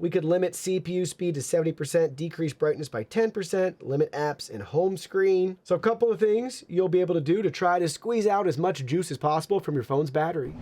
We could limit CPU speed to 70%, decrease brightness by 10%, limit apps and home screen. So a couple of things you'll be able to do to try to squeeze out as much juice as possible from your phone's battery.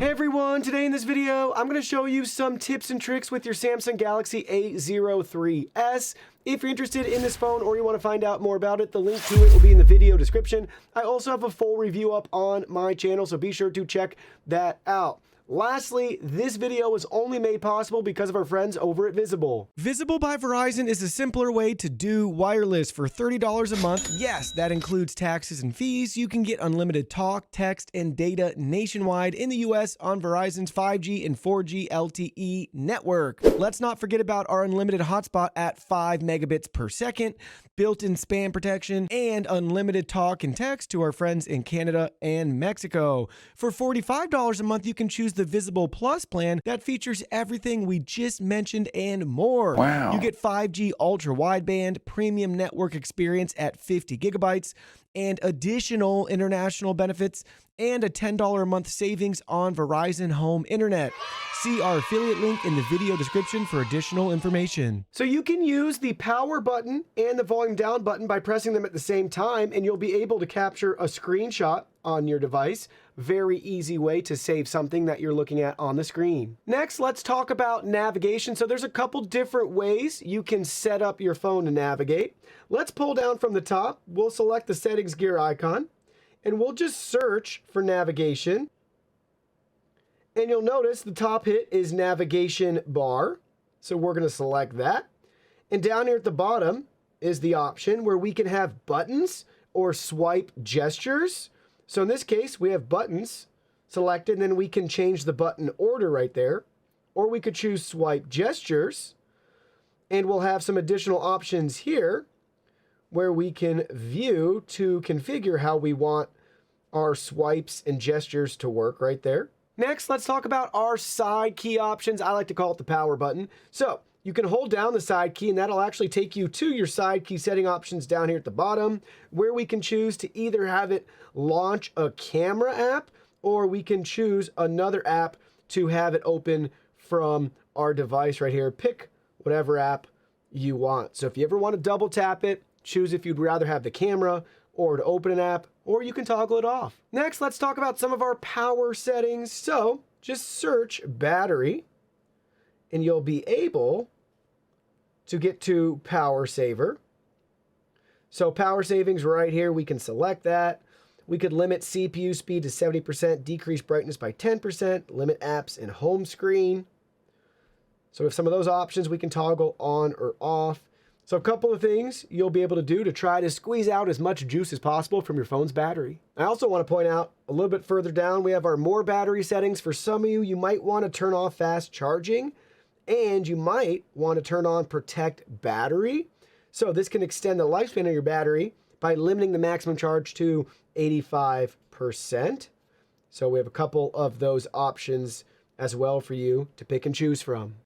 Hey everyone, today in this video, I'm going to show you some tips and tricks with your Samsung Galaxy A03s. If you're interested in this phone or you want to find out more about it, the link to it will be in the video description. I also have a full review up on my channel, so be sure to check that out. Lastly, this video was only made possible because of our friends over at Visible. Visible by Verizon is a simpler way to do wireless for $30 a month. Yes, that includes taxes and fees. You can get unlimited talk, text, and data nationwide in the US on Verizon's 5G and 4G LTE network. Let's not forget about our unlimited hotspot at 5 megabits per second, built-in spam protection, and unlimited talk and text to our friends in Canada and Mexico. For $45 a month, you can choose the Visible Plus plan that features everything we just mentioned and more. Wow. You get 5G ultra wideband, premium network experience at 50 gigabytes, and additional international benefits, and a $10 a month savings on Verizon Home Internet. See our affiliate link in the video description for additional information. So you can use the power button and the volume down button by pressing them at the same time, and you'll be able to capture a screenshot on your device. Very easy way to save something that you're looking at on the screen. Next, let's talk about navigation. So there's a couple different ways you can set up your phone to navigate. Let's pull down from the top. We'll select the settings gear icon, and we'll just search for navigation. And you'll notice the top hit is navigation bar. So we're going to select that. And down here at the bottom is the option where we can have buttons or swipe gestures. So in this case, we have buttons selected, and then we can change the button order right there. Or we could choose swipe gestures, and we'll have some additional options here where we can view to configure how we want our swipes and gestures to work right there. Next, let's talk about our side key options. I like to call it the power button. So you can hold down the side key, and that'll actually take you to your side key setting options down here at the bottom, where we can choose to either have it launch a camera app, or we can choose another app to have it open from our device right here. Pick whatever app you want. So if you ever want to double tap it, choose if you'd rather have the camera or to open an app, or you can toggle it off. Next, let's talk about some of our power settings. So just search battery, and you'll be able to get to power saver. So power savings right here, we can select that. We could limit CPU speed to 70%, decrease brightness by 10%, limit apps and home screen. So if some of those options we can toggle on or off. So a couple of things you'll be able to do to try to squeeze out as much juice as possible from your phone's battery. I also want to point out a little bit further down, we have our more battery settings. For some of you, you might want to turn off fast charging, and you might want to turn on protect battery. So this can extend the lifespan of your battery by limiting the maximum charge to 85%. So we have a couple of those options as well for you to pick and choose from.